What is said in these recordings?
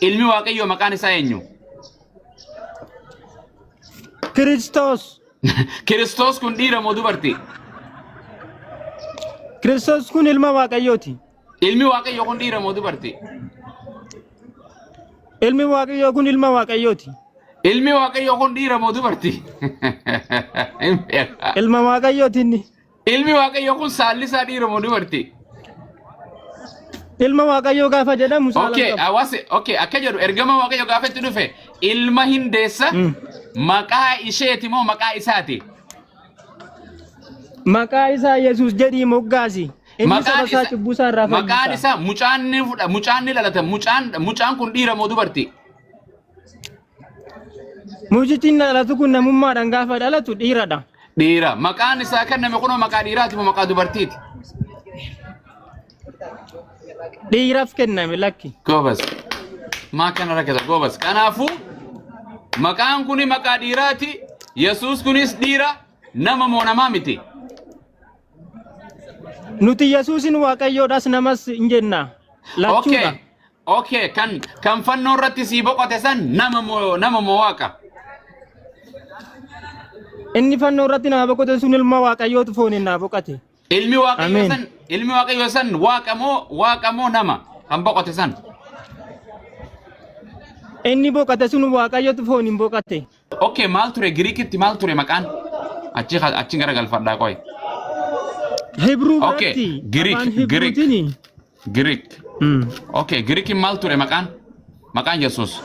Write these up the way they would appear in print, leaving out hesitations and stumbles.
ilmi waaqayyo maqaan isaa eenyu? Kiristoos. Kiristoos kun dhiira moo dubartii? Kiristoos kun ilma waaqayyooti. Ilmi waaqayyo kun dhiira moo dubartii? Ilmi waaqayyo kun ilma waaqayyooti. Ilmi waaqayyo kun dhiira moo dubartii? Ilma waaqayyooti inni. Ilmi waaqayyo kun saalli isaa dhiira moo dubartii? Ilma waaqayyo gaafa jedhamu Okay, awase okay akka jedhu ergama waaqayyo gaafa itti dhufe ilma hindeessa maqaa isheeti moo maqaa isaati? Maqaa isaa Yesuus jedhii moggaasi. Inni saba isaa cubbuu isaa irraa fayyisa. Maqaan isaa mucaan ni dhalata. Mucaan kun dhiira moo dubartii? Mucitiin dhalatu kun namummaadhaan gaafa dhalatu dhiiradha. Dhiira. Maqaan isaa kenname kunoo maqaa dhiiraati moo maqaa dubartiiti? Dhiiraaf kenname lakki. Goobas. Maa kana rakkata goobas. Kanaafuu maqaan kuni maqaa dhiiraati. Yesuus kunis dhiira. Nama moo namaa miti? Nuti Yesuusin waaqayyoodhaas namas hin jenna. Lachuudha. Okay, kan fannoo irratti sii boqote san nama moo waaqa? Inni fannoo irratti nama boqote sun ilma waaqayyootu fooniin naa boqote. Ilmi waaqayyo san waaqa moo nama kan boqote san? Inni boqote sun waaqayyootu fooniin boqote. Okay, maal ture Giriikitti maal ture maqaan? Achi garagalfadhaa qoy. Hebrew Okay, Greek. Okay, Greekin maal ture maqaan? Maqaan Yesuus.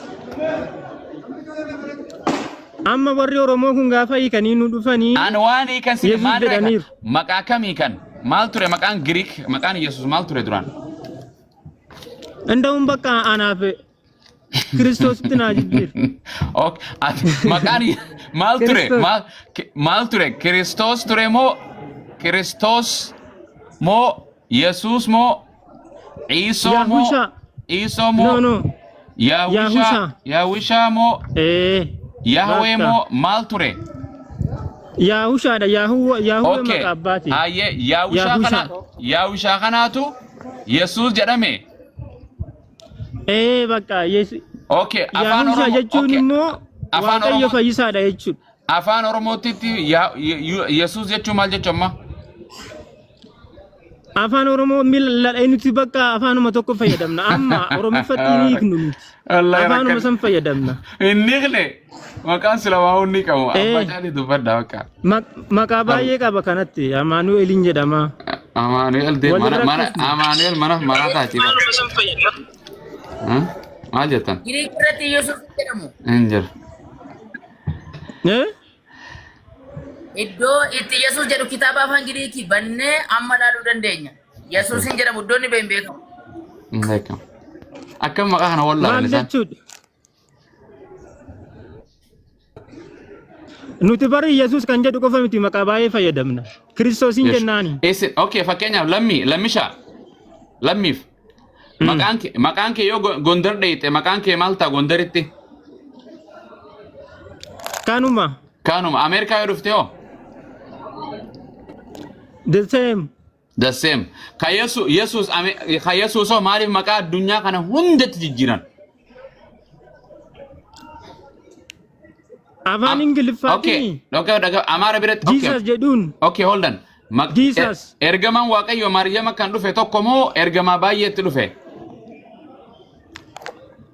Amma warri Oromoo kun gaafa hiikanii nu dhufanii. An waan hiikan si Yesuus jedhaniiru. maqaa kamii kan? Maal ture maqaan Greek? Maqaan Yesuus maal ture duraan? Inda'uun bakka anaaf Kiristoositti naa jijjiir. Okay, maqaan maal ture? Maal ture? Kiristoos ture moo Yesuus moo Iisoo moo No. Yaahushaa moo Yahweh moo maal ture? Yaahushaadha. Yaahweh Okay. maqaa abbaati. Aye, Yaahushaa kanaatu Yesuus jedhame. Bakka Okay, afaan Yaahushaa Oromoo. jechuun immoo Afaan waaqayyo Oromoo. fayyisaadha jechuudha. Afaan Oromootitti Yesuus jechuun maal jechuudha? Afaan Oromoo nuti bakka afaanuma tokko fayyadamna. Amma Oromoffatti ni hiiknu nuti. Afaanuma san fayyadamna. Inni hiikne maqaan silamaa hunni qabu. Abbaa caalii dubbadda bakka. Maqaa baay'ee qaba kanatti. Amaanu'eeliin jedhama. Amaanu'eel mana taati. Maal jettan? Giriik irratti Yesuus jedhamu. Hin jiru. Iddoo itti Yesuus jedhu kitaaba afaan Giriikii bannee amma ilaaluu dandeenya. Yesuus hin jedhamu iddoon hin beekamu. Hin beekamu. Akkam maqaa kana wallaalan Maal isaan? jechuudha? Nuti bari Yesuus kan jedhu qofa miti maqaa baay'ee fayyadamna. Kiristoosiin jennaani. Okay, fakkeenyaaf lammiif. Maqaan kee yoo Gondar dheeyite maqaan kee maal ta'a Gondaritti? Kanuma. Ameerikaa yoo dhufte hoo? The same. Ka Yesuus hoo maaliif maqaa addunyaa kana hundatti jijjiiran? Afaan Ingiliffaatiin. Okay, Amaara biratti. Jesus jedhuun. Okay, hold on. Jesus. Ergamaan Waaqayyo Maariyaama kan dhufe tokko moo ergamaa baay'eetti dhufe?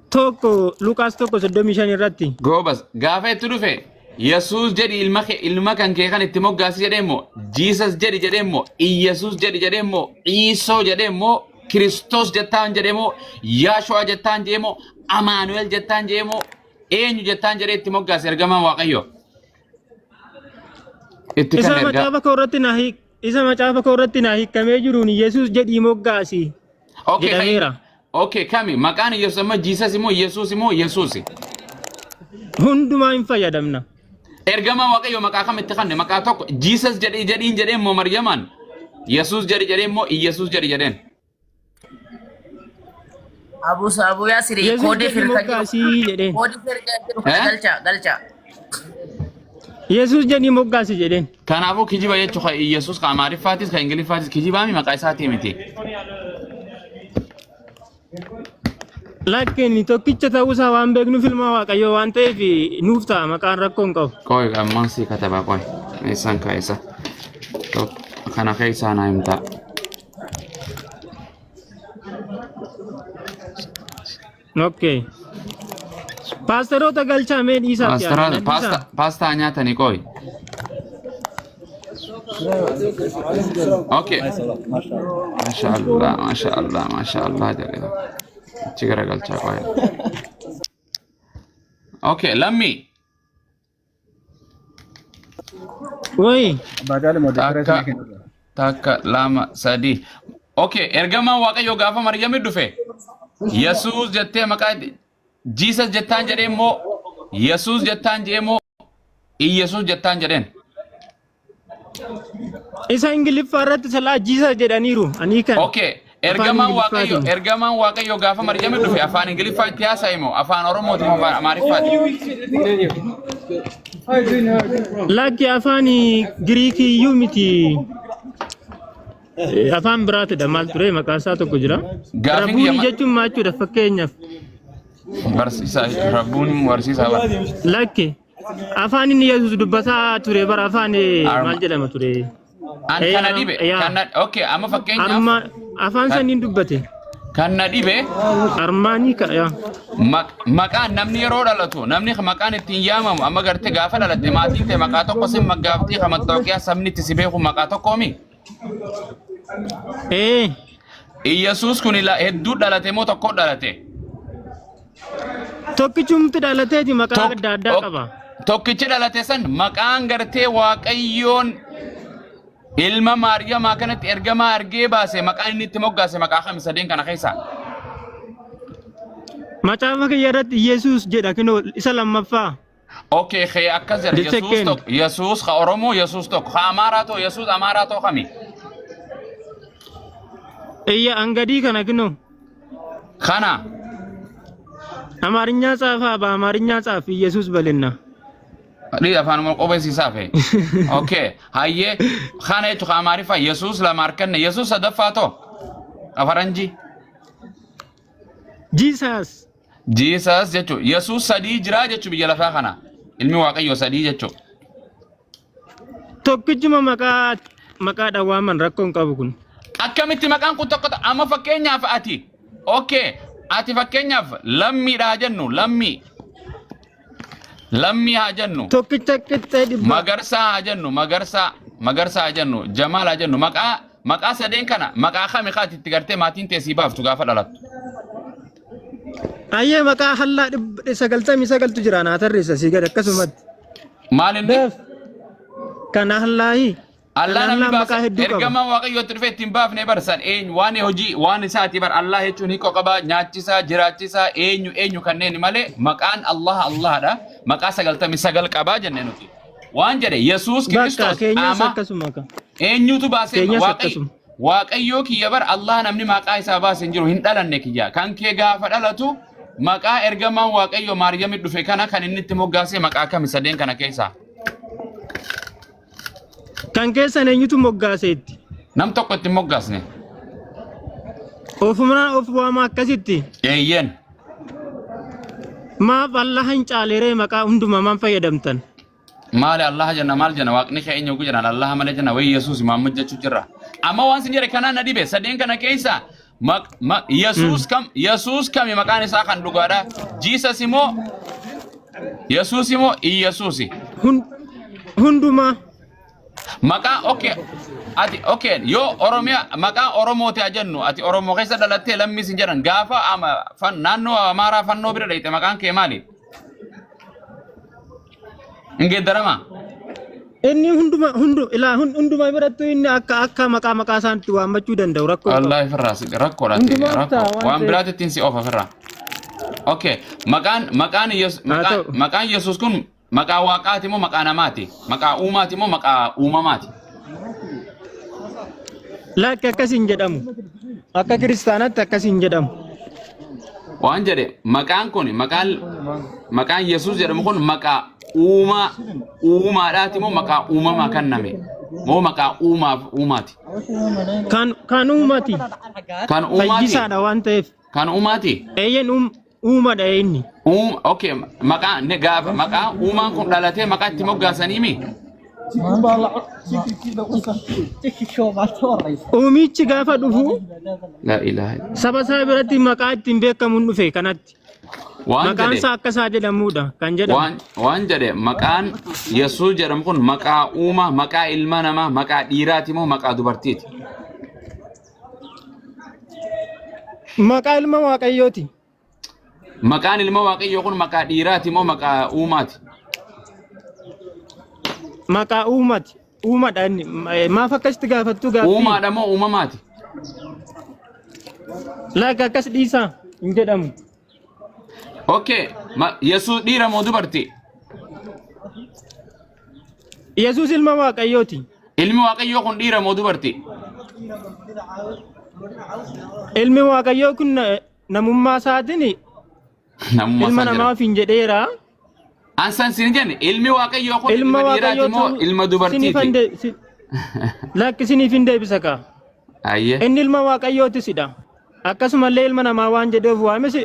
Tokko Lukaas 1:35 irratti. Goobas gaafa itti dhufe Yesuus jedhi ilma kan kee kan itti moggaasi jedheemmoo Jesus jedhi jedheemmoo Iyesuus jedhi jedheemmoo Iisoo jedheemmoo Kiristoos jettaan jedheemmoo Yaashu'aa jettaan jedheemmoo Amaanu'eel jettaan jedheemmoo eenyu jettaan jedhee itti moggaasi ergamaan Waaqayyo. Isa macaafa koo irratti naa hiikamee jiruun Yesuus jedhii moggaasi. Jedhameera. Okay, kami maqaan Yesuus amma Jesus immoo Yesuus immoo Yesuusi. Hundumaa hin fayyadamna. Ergamaan Waaqayyo maqaa kamitti kanne maqaa tokko Jesus jedhiin jedheen moo Maryamaan Yesuus jedheen moo Iyesuus jedheen. Abu Yaasiri koodii firqaa jedheen. Koodii firqaa galcha. Yesuus jedhii moggaasi jedheen. Kanaafuu kijiba jechuudha Iyesuus ka Amaariffaatis ka Ingiliffaatis kijibaami maqaa isaatii miti. Lakini tokkicha ta'uusaa waan beeknu filma waaqayyoo waan ta'eef nuuf ta'a maqaan rakkoon qabu. Koi amman si kataba koi. Isan kaisa. Tok kana kaisa na imta. Okay. Pastaroota galchaa mee dhiisaaf Pasta nyaatani koi. Okay. Mashallah jale. Chigara galcha koi. Okay, lammi. Woi. Takka lama sadi. Okay, ergamaan waaqayyo gaafa Maryam dhufe. Yesuus jettee maqaa Jesus jettaan jedhee immoo Yesuus jettaan jedhee immoo Iyesuus jettaan jedheen. Isa Ingiliffaa irratti salaa Jesus jedhaniiru. Ani kan. Okay, ergamaan waaqayyo gaafa Maryam dhufe afaan Ingiliffaa itti haasa'e moo afaan Oromootiin afaan Amaariffaati? Lakki afaan Giriikii iyyuu miti. Afaan biraatidha maal ture maqaan isaa tokko jira. Rabbuun jechuun maal jechuudha fakkeenyaaf. Rabbuun barsiisaa bara. Lakki afaan inni Yesuus dubbataa ture bara afaan maal jedhama ture. Kana dhibe. Okay, amma fakkeenyaaf. Afaan saniin dubbate. Kana dhibe. Armaanii yaa. Maqaan namni yeroo dhalatu namni maqaan ittiin yaamamu amma gartee gaafa dhalatte maatiin ta'e maqaa tokko sin maggaaftii kamattooqiyaa sabni itti si beeku maqaa tokkoomi. Iyesuus kun hedduu dhalate moo tokko dhalate? Tokkichumti dhalateeti maqaa adda addaa qaba. Tokkichi dhalate san maqaan gartee waaqayyoon ilma Maariyamaa kanatti ergamaa argee baase maqaan inni itti moggaase maqaa kami sadeen kana keessa? Macaafa kiyya irratti Yesuus jedha kinoo isa lammaffaa. Okay, khee akkas jedha Yesuus ka Oromoo Yesuus tokko ka Amaaraa too Yesuus Amaaraa too kami? Iya angadi kana kinoo. Kana. Amaarinya ጻፋ በአማርኛ ጻፍ ኢየሱስ በልና ዲ አፋን ቆበን ሲሳፈ ኦኬ ሃየ ኻኔቱ ከአማሪፋ ኢየሱስ ለማርከነ ኢየሱስ ሰደፋቶ አፈረንጂ ጂሰስ ጀቹ ኢየሱስ ሰዲ ጅራ ጀቹ ብየለፋ ኻና ኢልሚ ዋቀዮ ሰዲ ጀቹ tokkichuma maqaa dhawaaman rakkoon qabu kun akkamitti maqaan kun tokko amma fakkeenyaaf ati okay ati fakkeenyaaf lammiidha jennu lammii haa jennu tokkicha qixxee dhibba magarsaa haa jennu magarsaa haa jennu jamaal haa jennu maqaa sadeen kana maqaa kami kaati itti gartee maatiin teessii baaftu gaafa dhalattu. Ayyee maqaa hallaa 99 jira naa tarreessa si gad akkasumatti. Maal inni? Kana hallaayi. Allah namni baasa ergamaan waaqayyo itti dhufee ittiin baafnee barsan eenyu waan hojii waan isaati bar Allah jechuun hiikoo qaba nyaachisaa jiraachisaa eenyu kanneen malee maqaan Allahadha maqaa 99 qabaa jennee nuti waan jedhe Yesuus Kiristoos ama eenyutu baasee waaqayyo kiyya bar Allah namni maqaa isaa baasee jiru hin dhalanne kiyya kan kee gaafa dhalatu maqaa ergamaan waaqayyo Maariyaamit dhufe kana kan inni itti moggaasee maqaa kami sadeen kana keessaa kan keessan eenyutu moggaaseetti nam tokko itti moggaasne ofumaan of waama akkasitti eeyyen maaf Allah hin caalere maqaa hunduma man fayyadamtan maali Allah jenna maal jenna waaqni kee eenyu jedhan Allah malee jenna way Yesuus Muhammad jechuu jirra amma waan sin jedhe kana na dhibe sadeen kana keessa Yesuus kam maqaan isaa kan dhugaadha Jesus immoo Yesuus immoo Iyesuusi hunduma maqaa okay yo Oromiyaa maqaa Oromooti ajennu ati Oromoo keessa dhalattee lammii sin jedhan gaafa naannoo Amaaraa fannoo bira dhayte maqaan kee maali? Ingeddarama inni hunduma birattu inni akka maqaa isaanitti waammachuu danda'u rakkoo wallahi firraa rakkoodha waan biraatti ittiin si ofa firraa okay maqaan Yesuus kun maqaa waaqaati moo maqaa namaati maqaa uumaati moo maqaa uumamaati lakki akkasiin jedhamu akka kiristaanaatti akkasiin jedhamu waan jedhe maqaan kun maqaan Yesuus jedhamu kun maqaa uumaadhaati moo maqaa uumamaa kenname moo maqaa uumaati kan uumaati fayyisaadha waan ta'eef Kan uumati. Eyyen uumadha inni. Okay, maqaa ne gaafa maqaa uumaan kun dhalatee maqaa itti moggaasanii mi? Uumichi gaafa dhufu La ilaha. saba isaa biratti maqaa ittiin beekamuun dhufe kanatti. Waan Maqaan jedhe isaa akka isaa jedhamudha kan jedhamu. waan jedhe maqaan Yesuus jedhamu kun maqaa uumaa maqaa ilma namaa maqaa dhiiraati moo maqaa dubartiiti? Maqaa ilma Waaqayyooti. Maqaan ilma waaqayyoo kun maqaa dhiiraati moo maqaa uumaati? Maqaa uumati. Uumadha inni. Maaf akkasitti gaafattu gaaffii? Uumaadha moo uumamaati? Laga akkas dhiisaa hin jedhamu. Okay, Yesuus dhiira moo dubarti? Yesuus ilma Waaqayyooti. Ilmi waaqayyoo kun dhiira moo dubarti? Ilmi Waaqayyoo kun namummaa isaatiin ilma namaaf hin jedheera. Ansan sin jenne ilmi waaqayyoo kun Ilma ilma dhiiraati moo Waaqayyoo ilma dubartiiti? Lakki siniif hin deebisa kaa. Ayyee. Inni ilma Waaqayyootisidha. Akkasumallee ilma namaa waan jedheef waames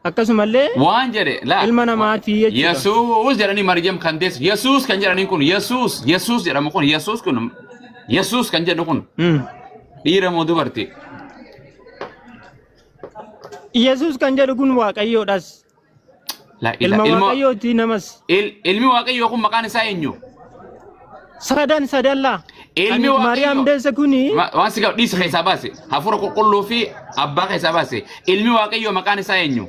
akkasumallee Waan jedhe la ilma namaati jechuudha. Yesuus jedhanii Maryam kan deessu Yesuus kan jedhanii kun Yesuus jedhamu kun Yesuus kan jedhu kun dhiira moo dubarti? Yesuus kan jedhu kun Waaqayyoodhas. La Ilma Waaqayyooti namas. ilmi waaqayyoo kun maqaan isaa eenyu? Sadallaa. Ilmi Maariyaam waaqayyoo deesse kuni waan si dhiisa keessaa baase hafuura qulqulluu fi abbaa keessaa baase ilmi waaqayyoo maqaan isaa eenyu?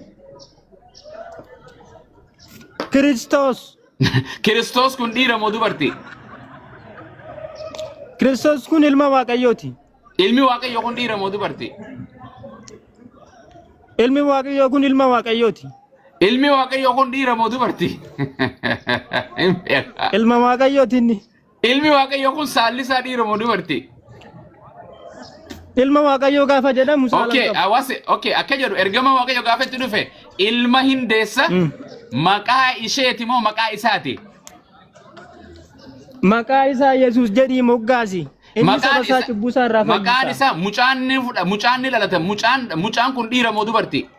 Kiristoos. Kiristoos kun dhiira moo dubarti? Kiristoos kun ilma Waaqayyooti. Ilmi waaqayyoo kun dhiira moo dubarti? Ilmi Waaqayyoo kun ilma Waaqayyooti. Ilmi waaqayyoo kun dhiira moo dubarti? Ilma Waaqayyooti inni. Ilmi waaqayyoo kun saalli isaa dhiira moo dubarti? Ilma Waaqayyoo gaafa jedhamu Okay, akka jedhu ergama waaqayyoo gaafa itti dhufe ilma hin deessa maqaa isheeti moo maqaa isaati? Maqaa isaa Yesuus jedhii moggaasi. Inni saba isaa cubbuu isaa irraa fayyisa. Maqaan isaa mucaan ni dhalata mucaan kun dhiira moo dubarti?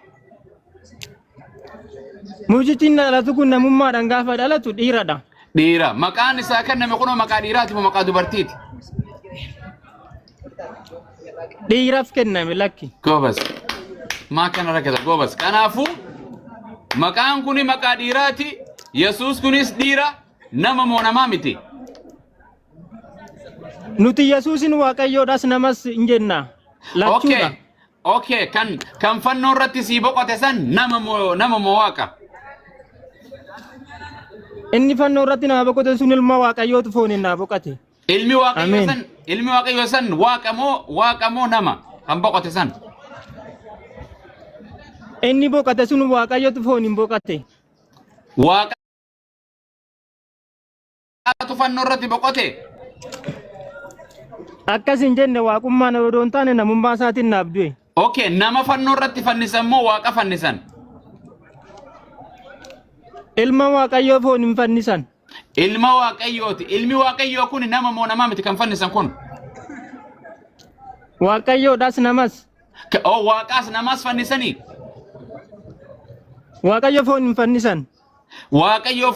Mucittiin dhalatu kun namummaadhaan gaafa dhalatu dhiiradha. Dhiira. Maqaan isaa kenname kunoo maqaa dhiiraati moo maqaa dubartiiti? Dhiiraaf kenname lakki. Goobas. Maa kana rakkata goobas. Kanaafuu maqaan kuni maqaa dhiiraati. Yesuus kunis dhiira nama moo namaa miti? Nuti Yesuusin Waaqayyoodhas namas hin jenna. Lachuudha. Okay, kan fannoo irratti sii boqote san nama moo waaqa? Inni fannoo irratti nama boqote sun ilma Waaqayyootu fooniin naa boqote. Ilmi waaqayyoo san waaqa moo nama kan boqote san? Inni boqote sun Waaqayyootu fooniin boqote. Waaqatu fannoo irratti boqote? Akkas hin jenne waaqummaan odoo hin taane namummaa isaatiin naaf du'e. Okay, nama fannoo irratti fannisan moo waaqa fannisan? Ilma Waaqayyoo fooniin fannisan. Ilma waaqayyooti. Ilmi waaqayyoo kun nama moo namaa miti kan fannisan kun? Waaqayyoodhas namas. Waaqaas namas fannisanii? Waaqayyo fooniin fannisan. Waaqayyo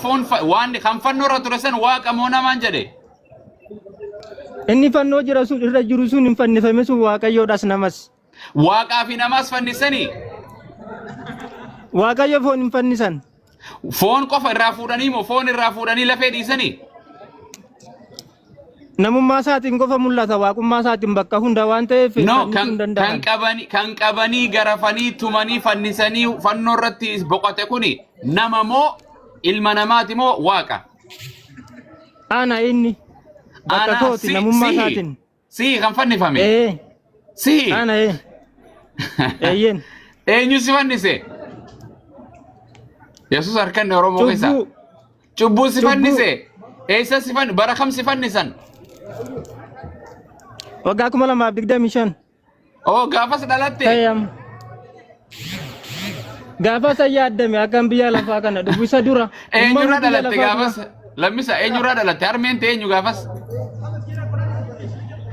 waan kan fannoo irra ture san waaqa moo namaan jedhe? Inni fannoo irra jiru sun hin fannifame sun Waaqayyoodhas namas. Waaqaa fi namas fannisanii? Waaqayyo fooniin fannisan. Foon qofa irraa fuudhanii moo foon irraa fuudhanii lafee dhiisanii? Namummaa isaatiin qofa mul'ata waaqummaa isaatiin bakka hunda waan ta'eef No, kan qabanii garafanii tumanii fannisanii fannoo irratti boqote kuni nama moo ilma namaati moo waaqa? Ana inni bakka kooti namummaa isaatiin. Si kan fannifame? Si. Ana Eyyen. Eenyu si fannise? Yesuus harkan Oromoo keessa. Cubbuu si fannise. Eessa si fannise? Bara kam si fannisan? Waggaa 2025. Gaafas dhalatte? Gaafas yaaddame akkam biyya lafaa kana dhufu isa dura. Eenyurraa dhalatte gaafas? Lammisa eenyurraa dhalatte? Harmeen ta'e eenyu gaafas?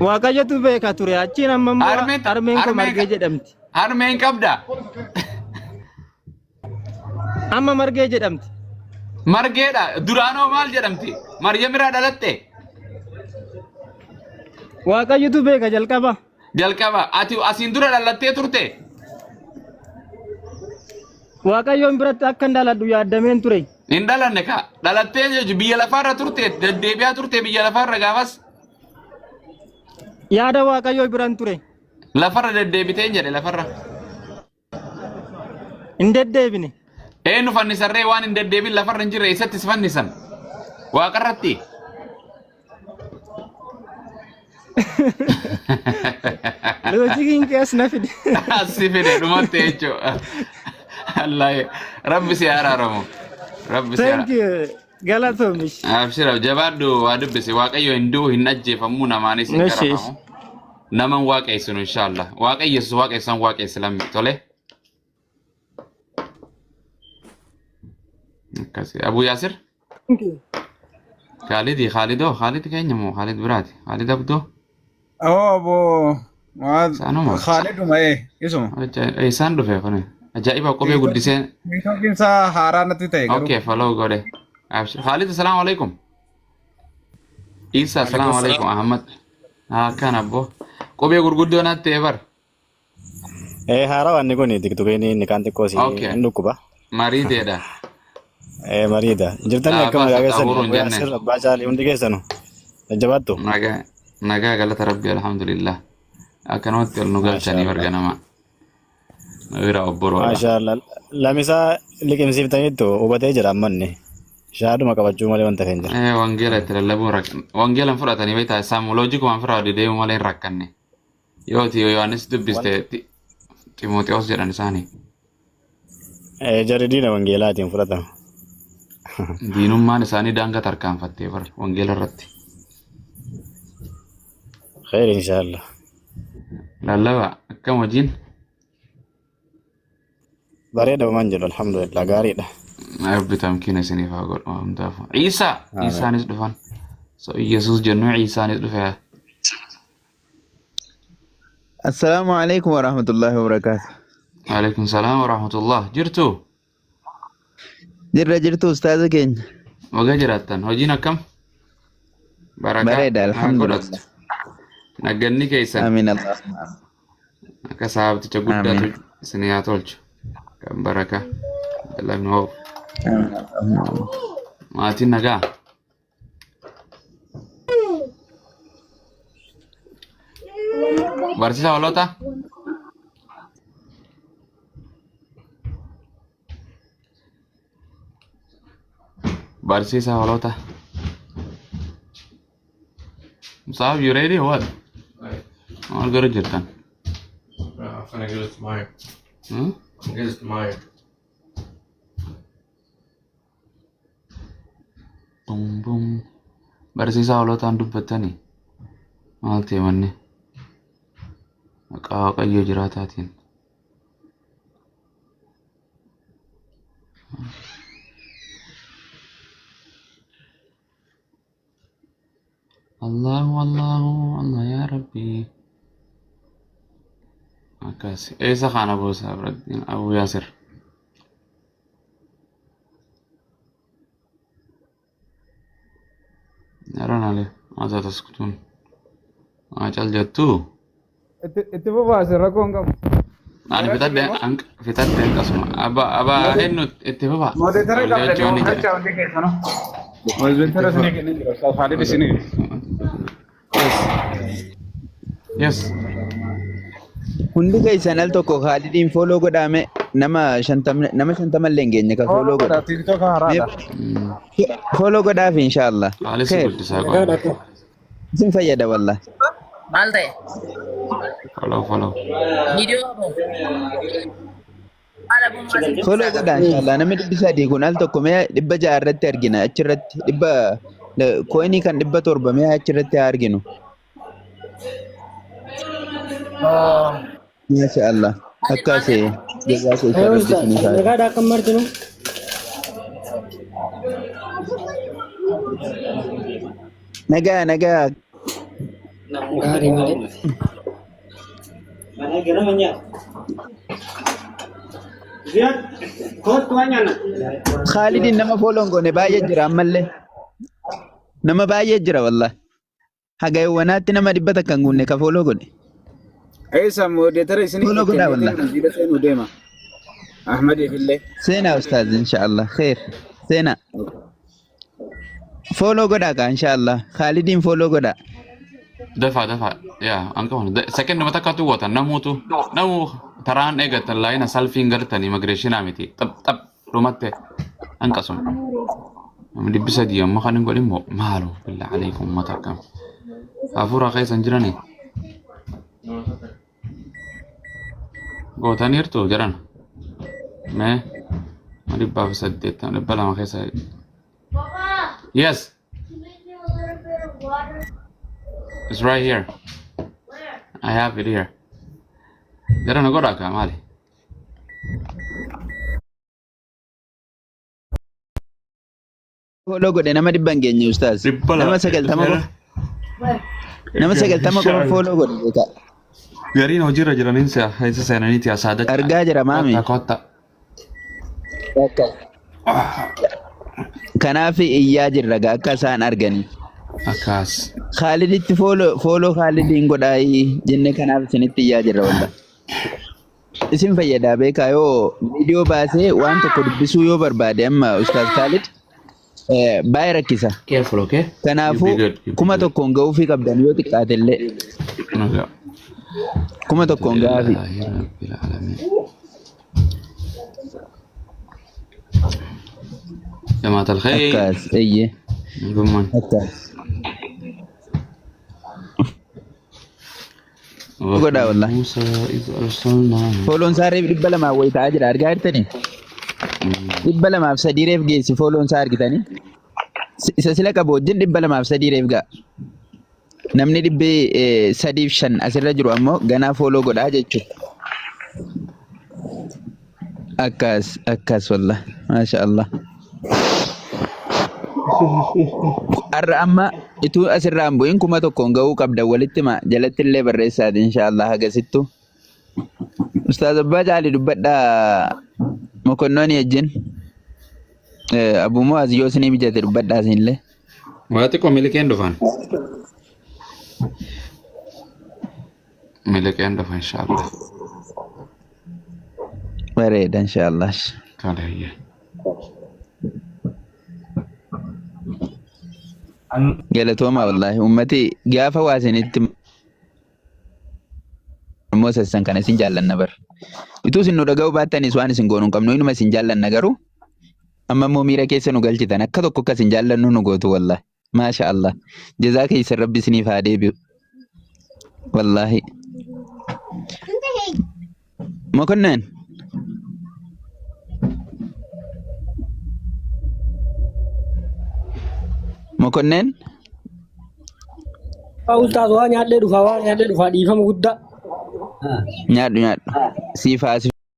Waaqayyotu beeka ture achiin amma harmeen koo margee jedhamti. harmeen qabda. Amma margee jedhamti. Margeedha. Duraanoo maal jedhamti? Maryamiraa dhalatte. Waaqayyotu beeka jalqaba. Jalqaba ati asiin dura dhalattee turte. Waaqayyoon biratti akka hin dhaladhu yaadameen ture. Hin dhalanne ka dhalattee biyya lafaarra turte deddeebi'aa turte biyya lafaarra gaafas. Yaada waaqayyoo biran ture. Lafarra deddeebitee jedhe lafarra. Hin deddeebine. Eenyu fannisarree waan hin deddeebin lafarra hin jirre eessatti si fannisan? Waaqarratti. Loojikiin kees na fide. Asi fide dhumatti jechuudha. Allah Rabbi si araaramu. Rabbi si Thank you. Galatoomish. Abshira jabaadhu waa dubbisi waaqayyo hinduu hin ajjeefamuu namaanis hin garafamu. Naman waaqessinu inshallah. Waaqayyesu waaqessan waaqessan tole. Akkasi Abu Yasir. Khalid keenya moo Khalid biraati? Khalid Abdoo. Abu Khalid mae isuma. Isaan dhufe kuni. Ajaa'iba kophee guddisee. Miidhagin isaa haaraa natti ta'e garuu. Okay, follow godhe. Abshir Khalid assalamu alaikum. Isa assalamu alaikum Ahmad. Kan abbo. Kophee gurguddoo natti ebar. Haaraa wanni kun tiktookeen inni kan xiqqoosi hin dhukkuba. Mariideedha. Mariida. Jirtanii akka maqaa keessan asirra abbaa caalii hundi keessanu. Jajjabaattu. Nagaa galata rabbi alhamdulillah. Akkanumatti ol nu galchanii warga namaa. Irra obboroodha. Maashaallah. Lamisaa liqimsiiftaniittu hubatee jira ammanni. Shaaduma qabachuu malee wanta kan jira. Wangeela itti lallabuun wangeelan fudhatanii beektaa saamuloojikumaan firaa wadi deemu malee hin rakkanne. Yooti Yohaannis dubbiste Timooteos jedhan isaanii. Jarri diina wangeelaatiin fudhatama. Diinummaan isaanii daangaa tarkaanfattee bara wangeela irratti. Khayr inshaallah. Lallaba akkam hojiin? Bareeda waan jedhu alhamdulillah gaariidha. Rabbi tamkiina isiniif haa godhu hundaaf. Ciisaanis dhufan. So Yesuus jennu Ciisaanis dhufe. Assalamu alaikum warahmatullahi wabarakatuh. Waalaikum salaam warahmatullah. Jirtu? Jirtu ustaaza keenya. Waga jiraattan hojiin akkam? Bareeda alhamdulillah. Nagganni keessan. Amiin Allah. Akka saabticha guddaatu isin haa tolchu. Kan baraka. Dalagnu hoo. Maatiin nagaa. Barsiisa hoolota? Barsiisa hoolota? Saab, you ready or what? I'll go to Jirtan. I'm gonna get it to Meyer. Hmm? I'm gonna get it to Meyer. Boom, boom. Barsiisa hoolotaan dubbattanii maal ta'e manni maqaa waaqayyoo jiraataatiin. Allah ya Rabbi. Akkas. Eessa kana boosa biratti Abu Yasir. Naranale masa taskutun. Acal jattu. Itti bobaase rakkoon qabu. Ani fitadde kasuma. Aba ennu itti boba. Modeetara qabde acha hundi keessanu. Modeetara sinii kennin jira. Khalid sinii. Yes. Hundi keessan al tokko Khalidin follow godhame nama 50 illee geenye ka follow godha. TikTok haaraadha. Follow godhaaf inshallah. Khalis guddisaa godha. Isin fayyada wallah. Maal ta'e? Follow. Viidiyoo qabu. Follow godha inshallah. Namni dubbisaa kun al tokko mee 600 irratti argina. Achirratti 100 coinii kan 700 mee achirratti arginu. Masya Allah. Akkasih. Jazakallah khairan. Nagaa akkam martinu. Nagaa. Gaarii malee. Mana gara manyaa. Khalidin nama follow ngone baay'ee jira ammallee. Nama baay'ee jira wallahi. Hagaywanaatti nama dhibbata kan gunne ka follow godhe. Eessa moderator isini Follow godha wallahi. Jira seenu deema. Ahmad fillee. Sena ustaz inshallah khair. Sena. Follow godha ka inshallah. Khalidin follow godha. دفع يا أنكون سكن ما تكاتو وطن نمو تران إيجت اللاين سالفين قرتني مغريشين عمتي طب رومات أنكسون من بس دي ما خلينا نقول إمو مالو بالله عليكم ما تكام أفورا خيس أنجراني قو تانيرتو جران ما ربا بسديت ربا لما خيس yes it's right here. Where? I have it here. Jarana goraka mali. Follow godhe nama dhibban geenye ustaz. Nama 90 ko. Nama 90 ko follow godhe beeka. Gariin hojirra jiranin isa seenaniiti asaada. Argaa jira maami. Kotta. Kanaaf iyyaa jirra akka isaan arganii. Akas. Khaliditti follow Khalidin godhaayi jenne kanaaf isinitti iyyaa jirra walla. Isin fayyadaa beekaa yoo viidiyoo baasee waan tokko dubbisuu yoo barbaade amma ustaz Khalid baay'ee rakkisa. Careful, okay? Kanaafuu kuma tokkoon ga'uufii qabdan yoo xiqqaate illee. Kuma tokkoon ga'aafi. جماعة الخير. Akkas eeyyee. Gumman. Akkas. Godhaa wallah. Musa is arsalna. Fooloon isaa reef 200 wayitaa jira argaa jirtanii? 203 reef geessi fooloon isaa argitanii? Isa sila qabu wajjin 203 reef ga'a. Namni 305 asirra jiru ammoo ganaa fooloo godhaa jechuudha. Akkas wallah. Maasha Allah. Arra amma itu asirraa hin bu'in kuma tokkoon ga'uu qabda walitti ma jalatti illee barreessaati inshaallah hagasittu. Ustaaz Abbaa Jaali dubbadhaa mokonnooni wajjin Abuu Mu'aaz yoo isinii mijate dubbadhaa isinillee. Waati ko milikeen dhufan. Milikeen dhufan inshaallah. Bareeda inshaallah. Kaleeyye. Galatooma wallahi ummati gaafa waa isinitti immoo sassan kana isin jaallanna bar. Ituu isin nu dhaga'uu baattanis waan isin goonuu hin qabnu inuma isin jaallanna garuu amma immoo miira keessa nu galchitan akka tokko akka isin jaallannu nu gootu wallahi. Maasha Allah. Jazaa keessan rabbi isiniif haa deebi'u. Wallahi. Mokonnan. Mokonnan. Ustaz waan nyaadhee dhufaa dhiifama guddaa. Nyaadhu. Siif